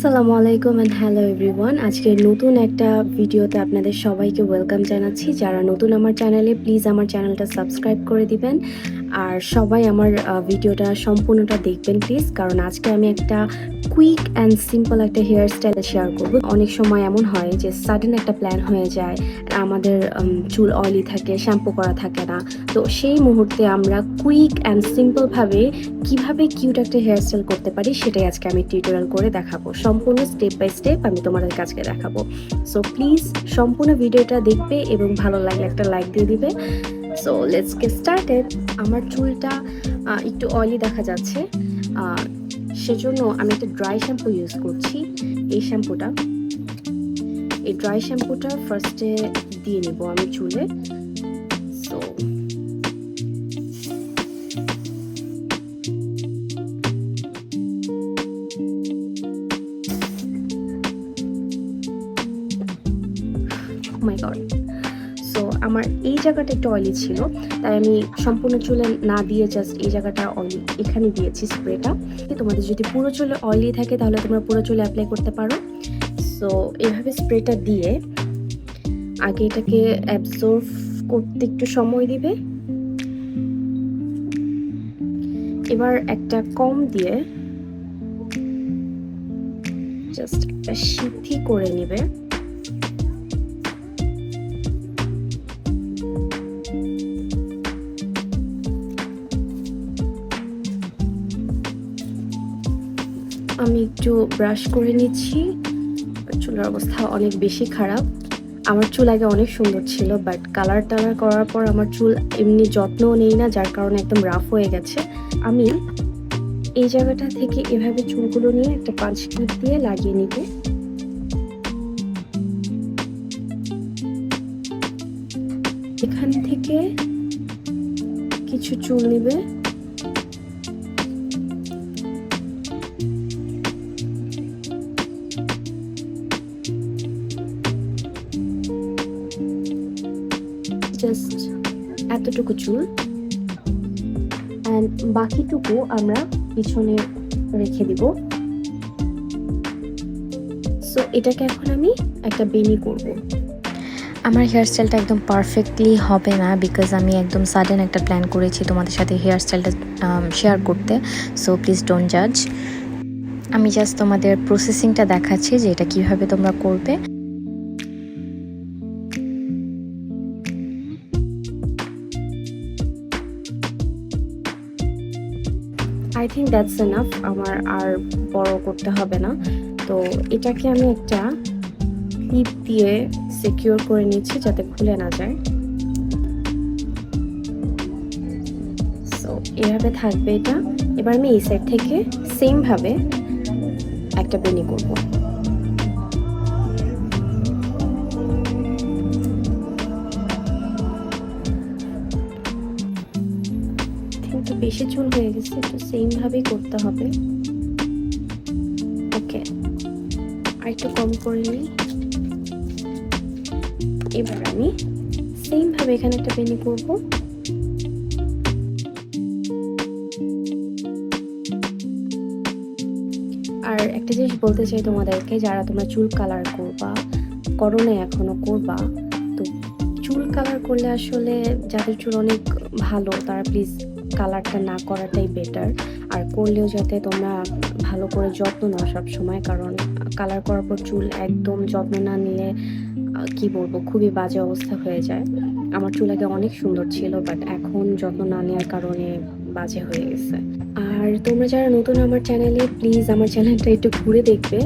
আসসালামু আলাইকুম and hello everyone. আজকে নতুন একটা ভিডিওতে আপনাদের সবাইকে ওয়েলকাম জানাচ্ছি। যারা নতুন আমার চ্যানেলে, প্লিজ আমার চ্যানেলটা সাবস্ক্রাইব করে দিবেন আর সবাই আমার ভিডিওটা সম্পূর্ণটা দেখবেন প্লিজ, কারণ আজকে আমি একটা কুইক অ্যান্ড সিম্পল একটা হেয়ার স্টাইল শেয়ার করব। অনেক সময় এমন হয় যে সাডেন একটা প্ল্যান হয়ে যায়, আমাদের চুল অয়েলি থাকে, শ্যাম্পু করা থাকে না, তো সেই মুহূর্তে আমরা কুইক অ্যান্ড সিম্পলভাবে কিভাবে কিউট একটা হেয়ার স্টাইল করতে পারি সেটাই আজকে আমি টিউটোরিয়াল করে দেখাবো। সম্পূর্ণ স্টেপ বাই স্টেপ আমি তোমাদের কাছে দেখাবো। সো প্লিজ সম্পূর্ণ ভিডিওটা দেখবে এবং ভালো লাগলে একটা লাইক দিয়ে দিবে। So let's get started. আমার চুলটা একটু অয়েলি দেখা যাচ্ছে, সেজন্য আমি একটা ড্রাই শ্যাম্পু ইউজ করছি। এই ড্রাই শ্যাম্পুটা ফার্স্টে দিয়ে নিব আমি চুলে। সো মাই গড, সো আমার এই জায়গাটা একটু অয়েলি ছিল, তাই আমি সম্পূর্ণ চুলে না দিয়ে জাস্ট এই জায়গাটা অয়েলি এখানে দিয়েছি স্প্রেটা। তোমাদের যদি পুরো চুলে অয়েলি থাকে তাহলে তোমরা পুরো চুলে অ্যাপ্লাই করতে পারো। সো এভাবে স্প্রেটা দিয়ে আগে এটাকে অ্যাবজর্ব করতে একটু সময় দিবে। এবার একটা কম দিয়ে জাস্ট একটা সিদ্ধি করে নিবে। আমি একটু ব্রাশ করে নিচ্ছি। চুলের অবস্থা অনেক বেশি খারাপ। আমার চুল আগে অনেক সুন্দর ছিল, বাট কালার করার পর আমার চুল এমনি যত্নও নেই না, যার কারণে একদম রাফ হয়ে গেছে। আমি এই জায়গাটা থেকে এভাবে চুলগুলো নিয়ে একটা পাঁচ ক্লিপ দিয়ে লাগিয়ে নিব। এখান থেকে কিছু চুল নিবে, জাস্ট এতটুকু চুল, অ্যান্ড বাকিটুকু আমরা পিছনে রেখে দিব। সো এটাকে এখন আমি একটা বেনি করব। আমার হেয়ারস্টাইলটা একদম পারফেক্টলি হবে না, বিকজ আমি একদম সাডেন একটা প্ল্যান করেছি তোমাদের সাথে হেয়ারস্টাইলটা শেয়ার করতে। সো প্লিজ ডোন্ট জাজ। আমি জাস্ট তোমাদের প্রসেসিংটা দেখাচ্ছি যে এটা কীভাবে তোমরা করবে। আই থিঙ্ক দ্যাটস এনাফ, আমার আর বড় করতে হবে না। তো এটাকে আমি একটা ক্লিপ দিয়ে সিকিউর করে নিচ্ছি যাতে খুলে না যায়। সো এভাবে থাকবে এটা। এবার আমি এই সাইড থেকে সেম ভাবে একটা বেনি করব। কিন্তু বেশি চুল হয়ে গেছে, একটু সেম ভাবেই করতে হবে। ওকে, আর একটু কম করে নিই। এবার আমি সেম ভাবে এখানে একটা বেনি করব। আর একটা জিনিস বলতে চাই তোমাদেরকে, যারা তোমরা চুল কালার করো না এখনো করবা, তো চুল কালার করলে আসলে যাদের চুল অনেক ভালো তারা প্লিজ কালারটা না করাটাই বেটার। আর করলেও যাতে তোমরা ভালো করে যত্ন নাও সবসময়, কারণ কালার করার পর চুল একদম যত্ন না নিলে কি বলবো, খুবই বাজে অবস্থা হয়ে যায়। আমার চুল আগে অনেক সুন্দর ছিল, বাট এখন যত্ন না নেওয়ার কারণে বাজে হয়ে গেছে। আর তোমরা যারা নতুন আমার চ্যানেলে, প্লিজ আমার চ্যানেলটা একটু ঘুরে দেখবে।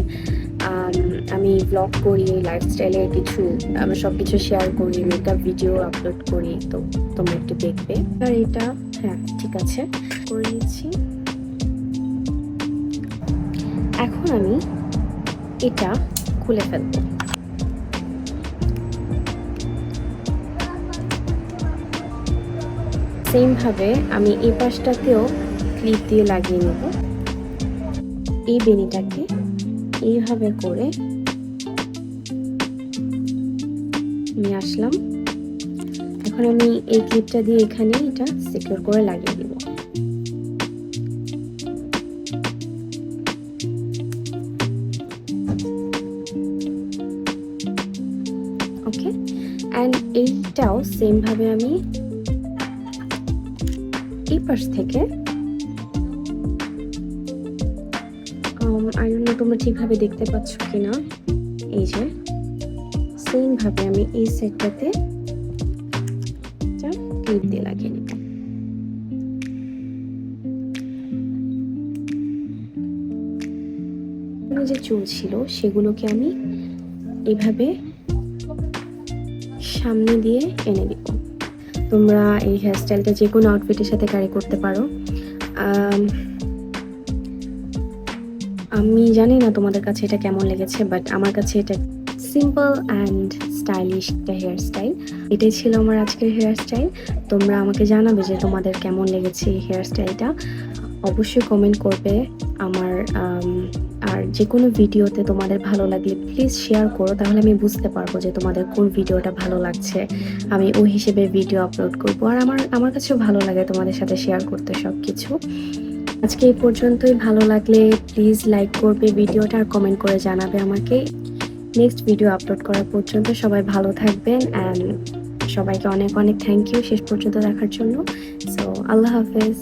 আমি ব্লগ করি, লাইফস্টাইলের কিছু, আমি সব কিছু শেয়ার করি, মেকআপ ভিডিও আপলোড করি, তো তোমরা একটু দেখবে। আর এটা হ্যাঁ ঠিক আছে করে নিচ্ছি। এখন আমি এটা খুলে ফেলবো। সেম ভাবে আমি এই পাশটাতেও ক্লিপ দিয়ে লাগিয়ে নেব। এই বেনিটাকে এইভাবে করে নিয়ে আসলাম। এখন আমি এই ক্লিপটা দিয়ে এখানে এটা সিকিউর করে লাগিয়ে দেব। ওকে, অ্যান্ড এইটাও সেমভাবে আমি এই পাশ থেকে আই ডোন্ট নো তোমরা ঠিকভাবে দেখতে পাচ্ছ কিনা, এই যে সেমভাবে আমি এই সাইডটাতে ক্লিপ দিয়ে লাগিয়ে নিব। যে চুল ছিল সেগুলোকে আমি এভাবে সামনে দিয়ে এনে দিব। তোমরা এই হেয়ারস্টাইলটা যে কোনো আউটফিটের সাথে ক্যারি করতে পারো। আমি জানি না তোমাদের কাছে এটা কেমন লেগেছে, বাট আমার কাছে এটা সিম্পল অ্যান্ড স্টাইলিশ একটা হেয়ারস্টাইল। এটাই ছিল আমার আজকের হেয়ারস্টাইল। তোমরা আমাকে জানাবে যে তোমাদের কেমন লেগেছে এই হেয়ারস্টাইলটা, অবশ্যই কমেন্ট করবে আমার। আর যে কোনো ভিডিওতে তোমাদের ভালো লাগলে প্লিজ শেয়ার করো, তাহলে আমি বুঝতে পারবো যে তোমাদের কোন ভিডিওটা ভালো লাগছে, আমি ওই হিসেবে ভিডিও আপলোড করবো। আর আমার কাছেও ভালো লাগে তোমাদের সাথে শেয়ার করতে সব কিছু। আজকে এই পর্যন্তই। ভালো লাগলে প্লিজ লাইক করবে ভিডিওটা আর কমেন্ট করে জানাবে আমাকে। নেক্সট ভিডিও আপলোড করা পর্যন্ত সবাই ভালো থাকবেন, অ্যান্ড সবাইকে অনেক অনেক থ্যাংক ইউ শেষ পর্যন্ত দেখার জন্য। সো আল্লাহ হাফেজ।